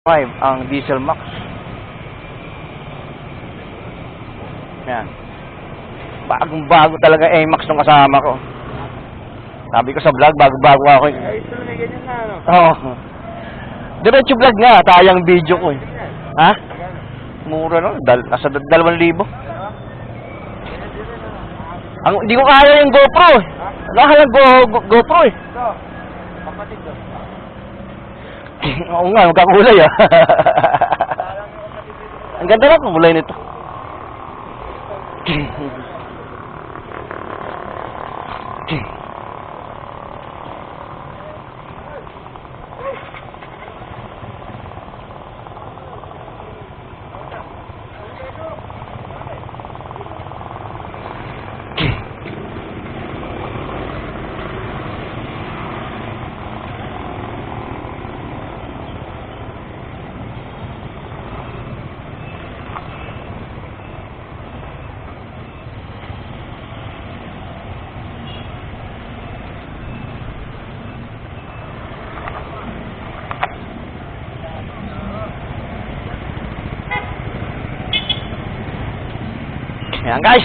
5 ang Diesel Max. Yan. Bagong-bago talaga A-Max nung kasama ko. Sabi ko sa vlog, bago-bago ako. Ay, ito na ganyan na, ano? Oo. Diretso vlog nga, tayang video ko eh. Ha? Mura no? Nasa 2,000. Hindi ko kaya yung GoPro eh. Wala ka lang GoPro eh. Ito, kapatid ko. Oo nga, magkakulay ah. Ang ganda lang ang kulay nito. Ayan guys,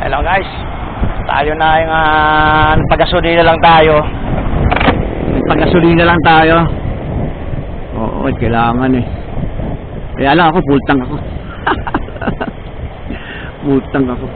hello guys, tayo na yung pag-gasolina lang tayo. Pag-gasolina lang tayo. Oo, kailangan eh. Kaya lang ako, full tank ako. Full tank ako.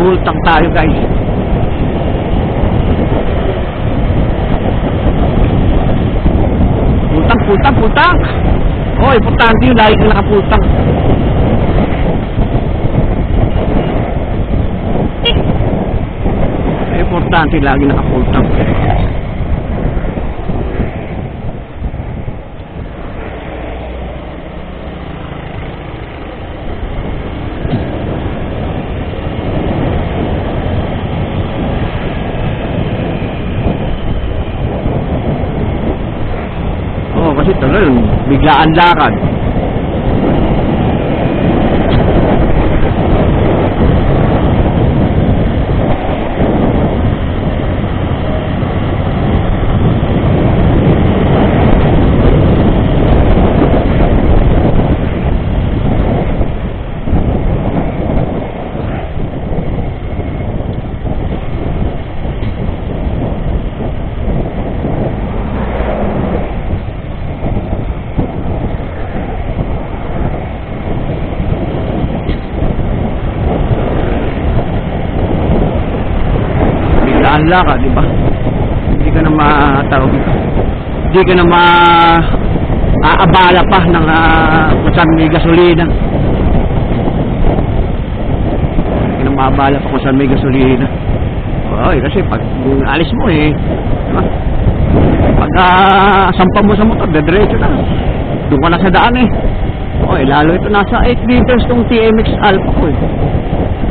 Ultang tayo guys. Pultang. Oh, importante yun, lagi ka nakapultang. Importante, lagi nakapultang. Kasi talagang biglaan lakad. Lakad, di ba? Hindi ka na matawag ito. Hindi ka na maaabala pa ng kung saan may gasolina. Hindi ka na maabala pa kung saan may gasolina. Oy, kasi pag alis mo eh, diba? Pag sampa mo sa motor, dediretso na. Doon ka na sa daan eh. Oy, lalo ito nasa 8 liters tong TMX Alpha ko eh.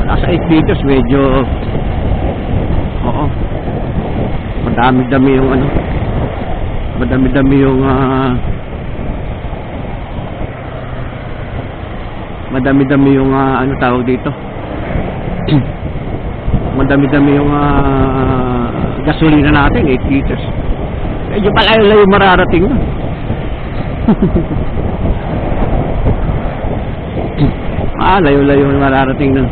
Nasa 8 liters, medyo madami-dami yung madami-dami yung madami-dami yung ano tawag dito. Madami-dami yung gasolina natin, 8 liters. Medyo palayo-layo mararating na. Layo-layo mararating na.